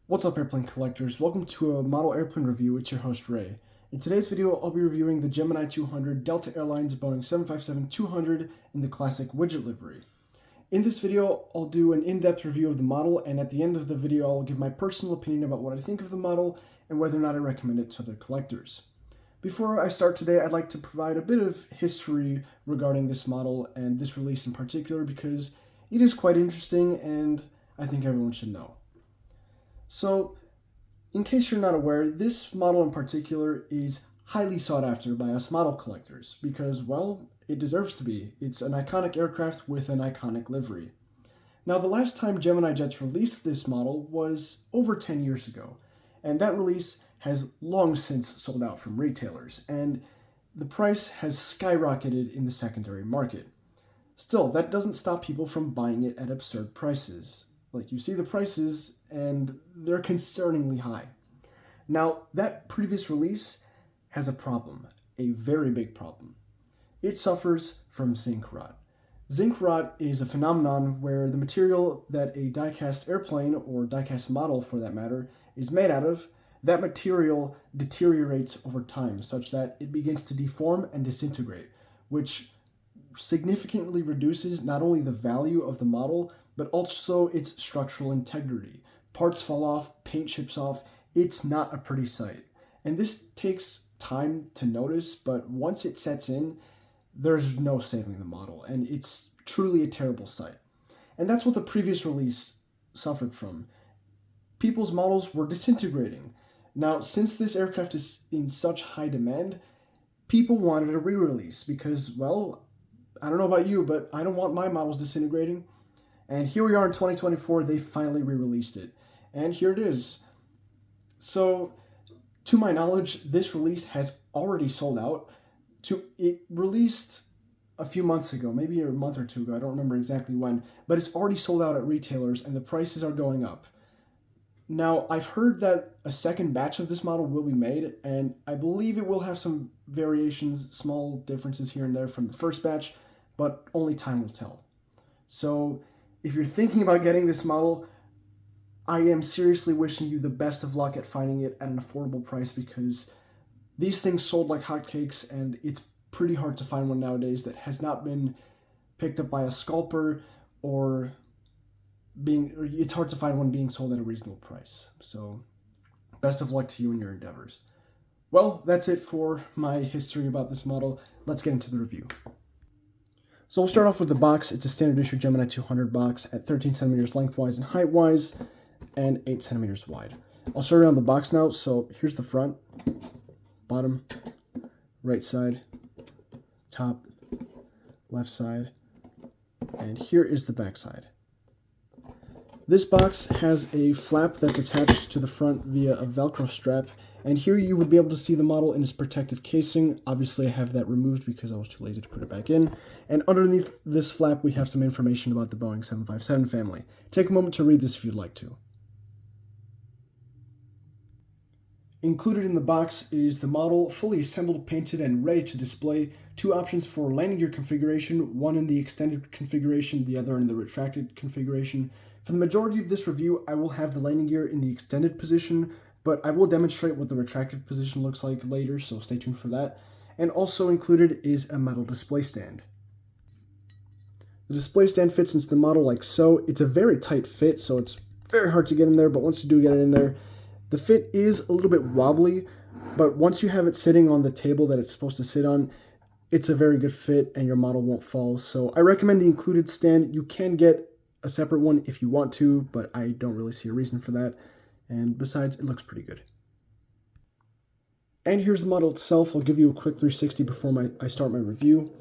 What's up, airplane collectors? Welcome to a model airplane review. It's your host, Ray. In today's video, I'll be reviewing the Gemini 200 Delta Airlines Boeing 757-200 in the classic Widget livery. In this video, I'll do an in-depth review of the model, and at the end of the video, I'll give my personal opinion about what I think of the model and whether or not I recommend it to other collectors. Before I start today, I'd like to provide a bit of history regarding this model and this release in particular because it is quite interesting and I think everyone should know. So, in case you're not aware, this model in particular is highly sought after by us model collectors because, well, it deserves to be. It's an iconic aircraft with an iconic livery. Now, the last time Gemini Jets released this model was over 10 years ago, and that release has long since sold out from retailers, and the price has skyrocketed in the secondary market. Still, that doesn't stop people from buying it at absurd prices. Like, you see the prices, and they're concerningly high. Now, that previous release has a problem, a very big problem. It suffers from zinc rot. Zinc rot is a phenomenon where the material that a die-cast airplane, or die-cast model for that matter, is made out of, that material deteriorates over time such that it begins to deform and disintegrate, which significantly reduces not only the value of the model, but also its structural integrity. Parts fall off, paint chips off. It's not a pretty sight. And this takes time to notice, but once it sets in, there's no saving the model, and it's truly a terrible sight. And that's what the previous release suffered from. People's models were disintegrating. Now, since this aircraft is in such high demand, people wanted a re-release because, well, I don't know about you, but I don't want my models disintegrating. And here we are in 2024, they finally re-released it. And here it is. So, to my knowledge, this release has already sold out. It released a few months ago, maybe a month or two ago, I don't remember exactly when, but it's already sold out at retailers and the prices are going up. Now, I've heard that a second batch of this model will be made, and I believe it will have some variations, small differences here and there from the first batch, but only time will tell. So, if you're thinking about getting this model, I am seriously wishing you the best of luck at finding it at an affordable price because these things sold like hotcakes and it's pretty hard to find one nowadays that has not been picked up by a scalper or it's hard to find one being sold at a reasonable price. So, best of luck to you in your endeavors. Well, that's it for my history about this model. Let's get into the review. So we'll start off with the box. It's a standard issue Gemini 200 box at 13 centimeters lengthwise and height-wise, and 8 centimeters wide. I'll show you on the box now. So here's the front, bottom, right side, top, left side, and here is the back side. This box has a flap that's attached to the front via a Velcro strap, and here you would be able to see the model in its protective casing. Obviously, I have that removed because I was too lazy to put it back in. And underneath this flap, we have some information about the Boeing 757 family. Take a moment to read this if you'd like to. Included in the box is the model, fully assembled, painted, and ready to display. 2 options for landing gear configuration, one in the extended configuration, the other in the retracted configuration. For the majority of this review, I will have the landing gear in the extended position, but I will demonstrate what the retracted position looks like later, so stay tuned for that. And also included is a metal display stand. The display stand fits into the model like so. It's a very tight fit, so it's very hard to get in there, but once you do get it in there, the fit is a little bit wobbly, but once you have it sitting on the table that it's supposed to sit on, it's a very good fit and your model won't fall. So I recommend the included stand. You can get a separate one if you want to, but I don't really see a reason for that. And besides, it looks pretty good. And here's the model itself. I'll give you a quick 360 before I start my review.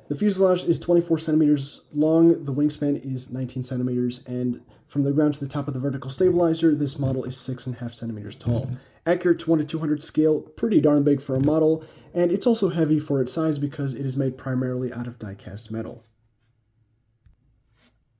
The fuselage is 24 centimeters long, the wingspan is 19 centimeters, and from the ground to the top of the vertical stabilizer, this model is 6.5 centimeters tall. Accurate to 1 to 200 scale, pretty darn big for a model, and it's also heavy for its size because it is made primarily out of die-cast metal.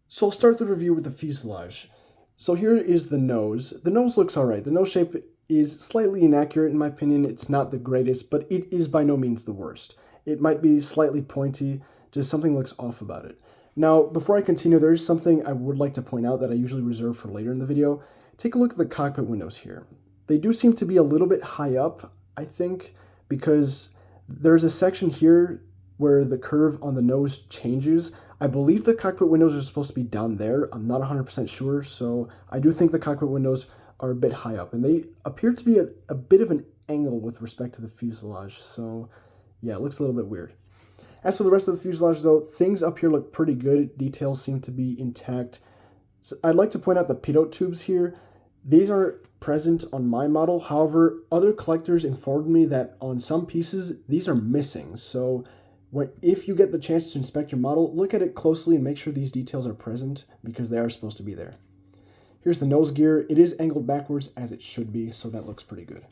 So I'll start the review with the fuselage. So here is the nose. The nose looks alright. The nose shape is slightly inaccurate in my opinion. It's not the greatest, but it is by no means the worst. It might be slightly pointy, just something looks off about it. Now, before I continue, there is something I would like to point out that I usually reserve for later in the video. take a look at the cockpit windows here. They do seem to be a little bit high up, I think, because there's a section here where the curve on the nose changes. I believe the cockpit windows are supposed to be down there. I'm not 100% sure, so I do think the cockpit windows are a bit high up, and they appear to be a bit of an angle with respect to the fuselage, so yeah, it looks a little bit weird. As for the rest of the fuselage, though, things up here look pretty good. Details seem to be intact. So I'd like to point out the pitot tubes here. These are present on my model. However, other collectors informed me that on some pieces, these are missing. So if you get the chance to inspect your model, look at it closely and make sure these details are present because they are supposed to be there. Here's the nose gear. It is angled backwards as it should be, so that looks pretty good.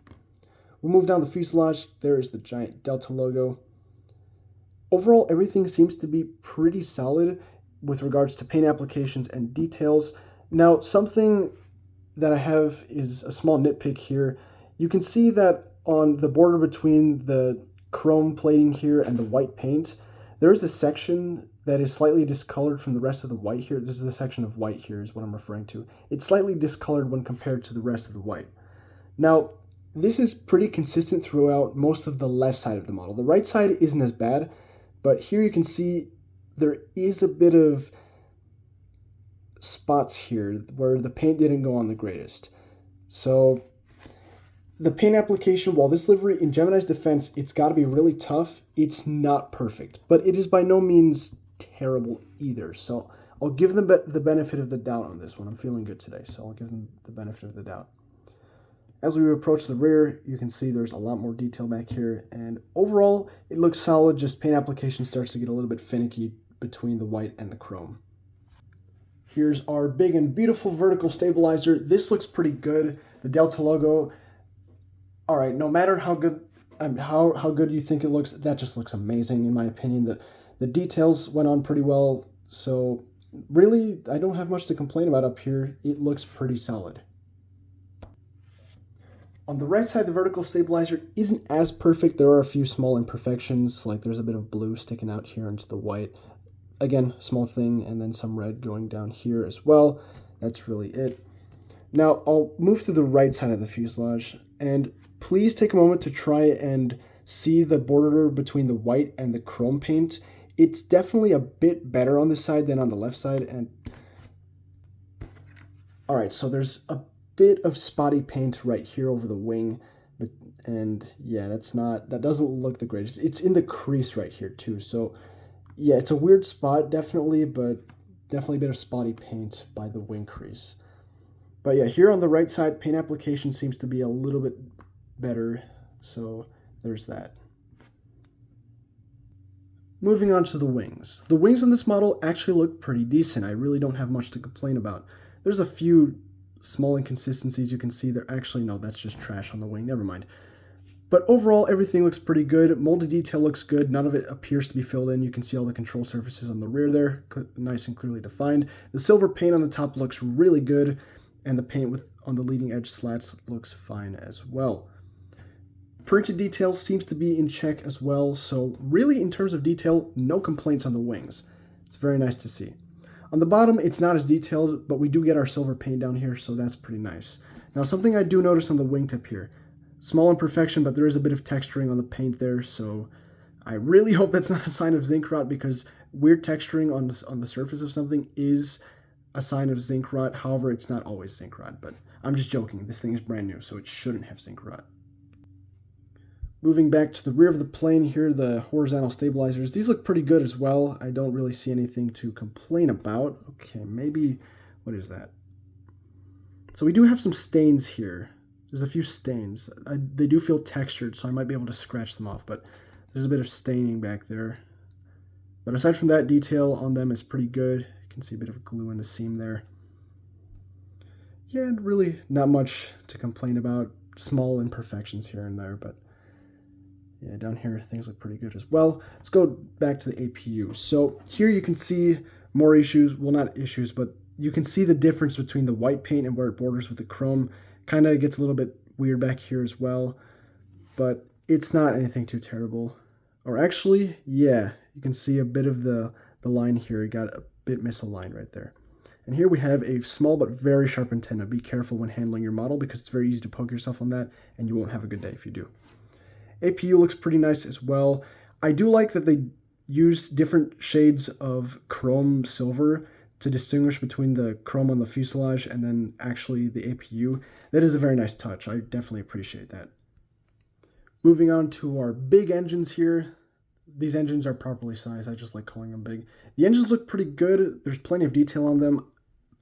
We'll move down the fuselage. There is the giant Delta logo. Overall, everything seems to be pretty solid with regards to paint applications and details. Now, something that I have is a small nitpick here. You can see that on the border between the chrome plating here and the white paint, there is a section that is slightly discolored from the rest of the white here. This is the section of white here is what I'm referring to. It's slightly discolored when compared to the rest of the white. Now, this is pretty consistent throughout most of the left side of the model. The right side isn't as bad, but here you can see there is a bit of spots here where the paint didn't go on the greatest. So the paint application, while this livery, in Gemini's defense, it's got to be really tough, it's not perfect, but it is by no means terrible either. So I'll give them the benefit of the doubt on this one. I'm feeling good today, so I'll give them the benefit of the doubt. As we approach the rear, you can see there's a lot more detail back here, and overall, it looks solid, just paint application starts to get a little bit finicky between the white and the chrome. Here's our big and beautiful vertical stabilizer. This looks pretty good. The Delta logo, all right, no matter how good you think it looks, that just looks amazing in my opinion. The details went on pretty well, so really, I don't have much to complain about up here. It looks pretty solid. On the right side, the vertical stabilizer isn't as perfect. There are a few small imperfections, like there's a bit of blue sticking out here into the white. Again, small thing, and then some red going down here as well. That's really it. Now, I'll move to the right side of the fuselage, and please take a moment to try and see the border between the white and the chrome paint. It's definitely a bit better on this side than on the left side. And all right, so there's a bit of spotty paint right here over the wing, and yeah, that doesn't look the greatest. It's in the crease right here too, so yeah, it's a weird spot definitely, but definitely a bit of spotty paint by the wing crease. But yeah, here on the right side, paint application seems to be a little bit better, so there's that. Moving on to the wings. The wings on this model actually look pretty decent. I really don't have much to complain about. There's a few small inconsistencies you can see there. Actually, no, that's just trash on the wing. Never mind. But overall, everything looks pretty good. Molded detail looks good. None of it appears to be filled in. You can see all the control surfaces on the rear there, nice and clearly defined. The silver paint on the top looks really good, and the paint on the leading edge slats looks fine as well. Printed detail seems to be in check as well, so really in terms of detail, no complaints on the wings. It's very nice to see. On the bottom, it's not as detailed, but we do get our silver paint down here, so that's pretty nice. Now, something I do notice on the wingtip here. Small imperfection, but there is a bit of texturing on the paint there, so I really hope that's not a sign of zinc rot, because weird texturing on the surface of something is a sign of zinc rot. However, it's not always zinc rot, but I'm just joking. This thing is brand new, so it shouldn't have zinc rot. Moving back to the rear of the plane here, the horizontal stabilizers. These look pretty good as well. I don't really see anything to complain about. Okay, maybe, what is that? So we do have some stains here. There's a few stains. They do feel textured, so I might be able to scratch them off, but there's a bit of staining back there. But aside from that, detail on them is pretty good. You can see a bit of glue in the seam there. Yeah, really not much to complain about. Small imperfections here and there, but yeah, down here things look pretty good as well. Let's go back to the APU. So here you can see more issues. Well, not issues, but you can see the difference between the white paint and where it borders with the chrome. Kind of gets a little bit weird back here as well, but it's not anything too terrible. Or actually, yeah, you can see a bit of the line here. It got a bit misaligned right there. And here we have a small but very sharp antenna. Be careful when handling your model because it's very easy to poke yourself on that, and you won't have a good day if you do. APU looks pretty nice as well. I do like that they use different shades of chrome silver to distinguish between the chrome on the fuselage and then actually the APU. That is a very nice touch. I definitely appreciate that. Moving on to our big engines here. These engines are properly sized. I just like calling them big. The engines look pretty good. There's plenty of detail on them.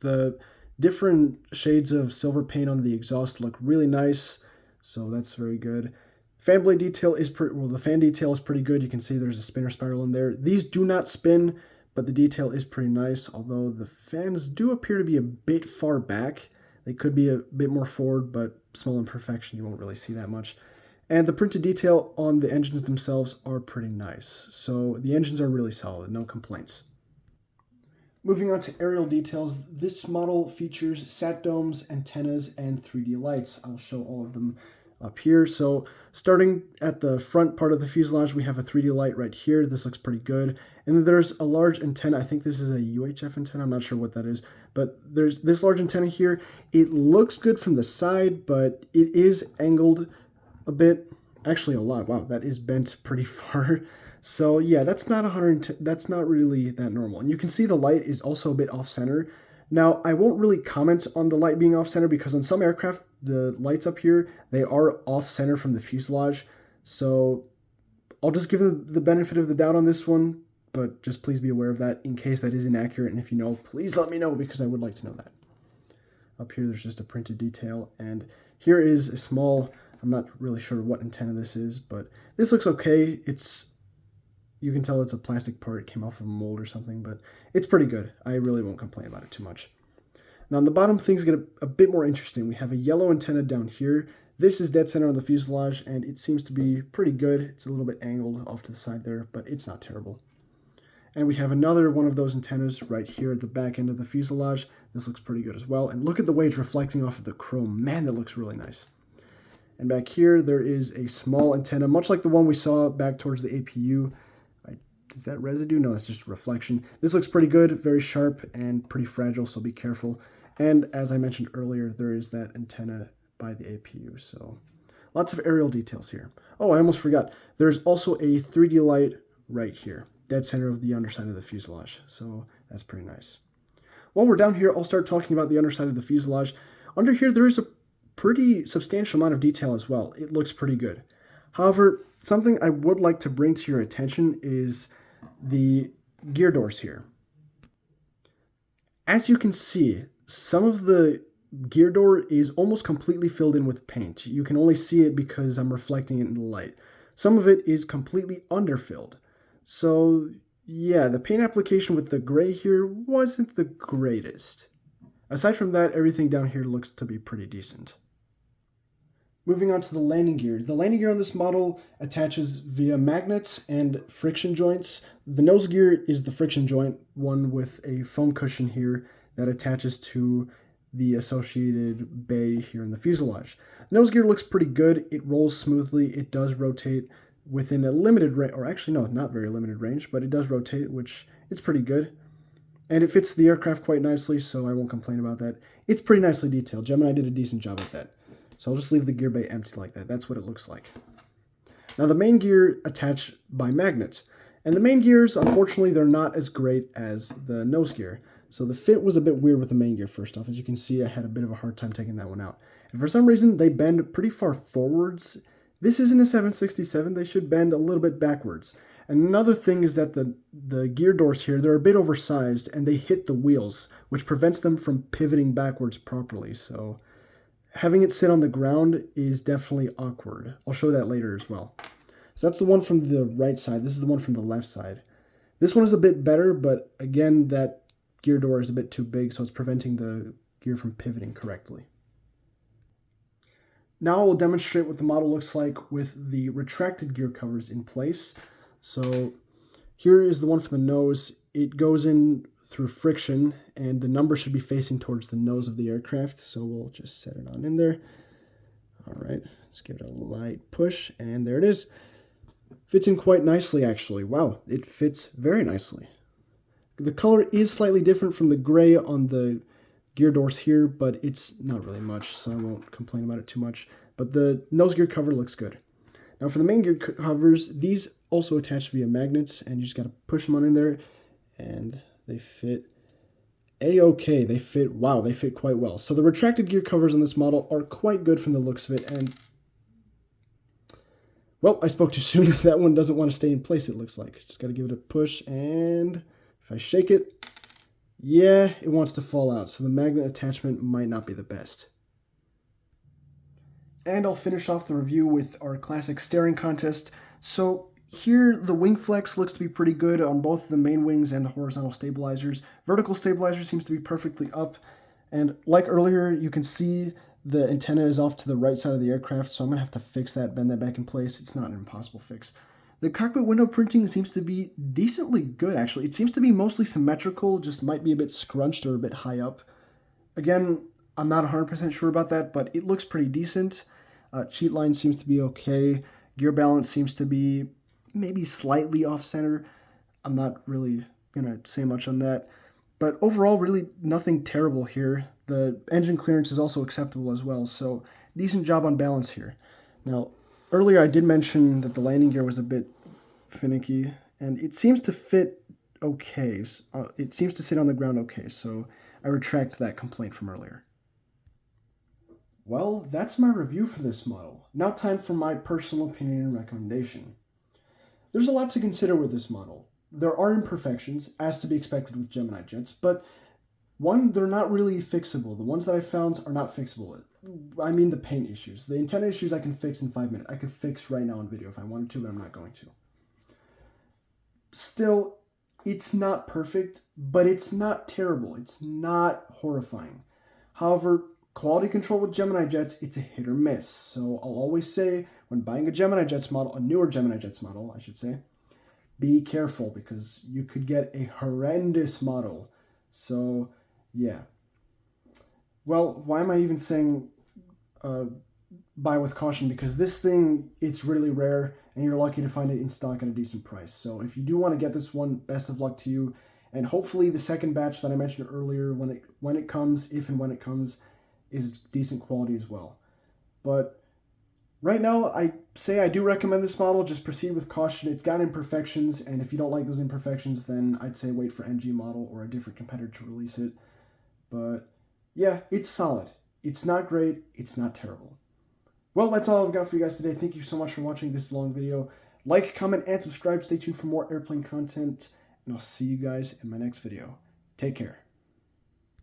The different shades of silver paint on the exhaust look really nice, so that's very good. Fan blade detail is the fan detail is pretty good. You can see there's a spinner spiral in there. These do not spin, but the detail is pretty nice, although the fans do appear to be a bit far back. They could be a bit more forward, but small imperfection, you won't really see that much. And the printed detail on the engines themselves are pretty nice. So the engines are really solid, no complaints. Moving on to aerial details, this model features sat domes, antennas, and 3D lights. I'll show all of them up here. So starting at the front part of the fuselage, we have a 3D light right here. This looks pretty good. And then there's a large antenna. I think this is a UHF antenna. I'm not sure what that is, but there's this large antenna here. It looks good from the side, but it is angled a bit, actually a lot. Wow, that is bent pretty far. So yeah, that's not really that normal. And you can see the light is also a bit off center. Now, I won't really comment on the light being off center because on some aircraft, the lights up here, they are off center from the fuselage. So I'll just give them the benefit of the doubt on this one, but just please be aware of that in case that is inaccurate. And if you know, please let me know because I would like to know that. Up here, there's just a printed detail. And here is a small, I'm not really sure what antenna this is, but this looks okay. You can tell it's a plastic part. It came off of a mold or something, but it's pretty good. I really won't complain about it too much. Now on the bottom, things get a bit more interesting. We have a yellow antenna down here. This is dead center on the fuselage, and it seems to be pretty good. It's a little bit angled off to the side there, but it's not terrible. And we have another one of those antennas right here at the back end of the fuselage. This looks pretty good as well. And look at the way it's reflecting off of the chrome. Man, that looks really nice. And back here, there is a small antenna, much like the one we saw back towards the APU. Is that residue? No, it's just reflection. This looks pretty good, very sharp and pretty fragile, so be careful. And as I mentioned earlier, there is that antenna by the APU, so lots of aerial details here. Oh, I almost forgot. There's also a 3D light right here, dead center of the underside of the fuselage, so that's pretty nice. While we're down here, I'll start talking about the underside of the fuselage. Under here, there is a pretty substantial amount of detail as well. It looks pretty good. However, something I would like to bring to your attention is the gear doors here. As you can see, some of the gear door is almost completely filled in with paint. You can only see it because I'm reflecting it in the light. Some of it is completely underfilled. So yeah, the paint application with the gray here wasn't the greatest. Aside from that, everything down here looks to be pretty decent. Moving on to the landing gear. The landing gear on this model attaches via magnets and friction joints. The nose gear is the friction joint, one with a foam cushion here that attaches to the associated bay here in the fuselage. The nose gear looks pretty good. It rolls smoothly. It does rotate within a limited range, or actually no, not very limited range, but it does rotate, which is pretty good. And it fits the aircraft quite nicely, so I won't complain about that. It's pretty nicely detailed. Gemini did a decent job at that. So I'll just leave the gear bay empty like that. That's what it looks like. Now the main gear attach by magnets. And the main gears, unfortunately, they're not as great as the nose gear. So the fit was a bit weird with the main gear first off. As you can see, I had a bit of a hard time taking that one out. And for some reason, they bend pretty far forwards. This isn't a 767. They should bend a little bit backwards. And another thing is that the gear doors here, they're a bit oversized and they hit the wheels, which prevents them from pivoting backwards properly. So having it sit on the ground is definitely awkward. I'll show that later as well. So that's the one from the right side. This is the one from the left side. This one is a bit better, but again, that gear door is a bit too big, so it's preventing the gear from pivoting correctly. Now I will demonstrate what the model looks like with the retracted gear covers in place. So here is the one for the nose. It goes in through friction, and the number should be facing towards the nose of the aircraft. So we'll just set it on in there. All right, let's give it a light push, and there it is. Fits in quite nicely, actually. Wow, it fits very nicely. The color is slightly different from the gray on the gear doors here, but it's not really much, so I won't complain about it too much. But the nose gear cover looks good. Now for the main gear covers, these also attach via magnets, and you just gotta push them on in there, and they fit a-okay. They fit, wow, they fit quite well. So the retracted gear covers on this model are quite good from the looks of it, and well, I spoke too soon. That one doesn't want to stay in place, it looks like. Just gotta give it a push, and if I shake it, yeah, it wants to fall out, so the magnet attachment might not be the best. And I'll finish off the review with our classic steering contest. So here, the wing flex looks to be pretty good on both the main wings and the horizontal stabilizers. Vertical stabilizer seems to be perfectly up, and like earlier, you can see the antenna is off to the right side of the aircraft, so I'm going to have to fix that, bend that back in place. It's not an impossible fix. The cockpit window printing seems to be decently good, actually. It seems to be mostly symmetrical, just might be a bit scrunched or a bit high up. Again, I'm not 100% sure about that, but it looks pretty decent. Cheat line seems to be okay. Gear balance seems to be maybe slightly off-center. I'm not really going to say much on that. But overall, really nothing terrible here. The engine clearance is also acceptable as well, so decent job on balance here. Now, earlier I did mention that the landing gear was a bit finicky, and it seems to fit okay. It seems to sit on the ground okay, so I retract that complaint from earlier. Well, that's my review for this model. Now time for my personal opinion and recommendation. There's a lot to consider with this model. There are imperfections, as to be expected with Gemini jets, but one, they're not really fixable. The ones that I found are not fixable. I mean the paint issues. The antenna issues I can fix in 5 minutes. I could fix right now on video if I wanted to, but I'm not going to. Still, it's not perfect, but it's not terrible. It's not horrifying. However, quality control with Gemini jets, it's a hit or miss. So I'll always say, when buying a Gemini jets model, a newer Gemini jets model, I should say, be careful because you could get a horrendous model. So, yeah. Well, why am I even saying buy with caution? Because this thing, it's really rare, and you're lucky to find it in stock at a decent price. So if you do want to get this one, best of luck to you. And hopefully the second batch that I mentioned earlier, when it comes, if and when it comes, is decent quality as well. But right now, I say I do recommend this model. Just proceed with caution. It's got imperfections, and if you don't like those imperfections, then I'd say wait for NG model or a different competitor to release it. But yeah, it's solid. It's not great. It's not terrible. Well, that's all I've got for you guys today. Thank you so much for watching this long video. Like, comment, and subscribe. Stay tuned for more airplane content, and I'll see you guys in my next video. Take care.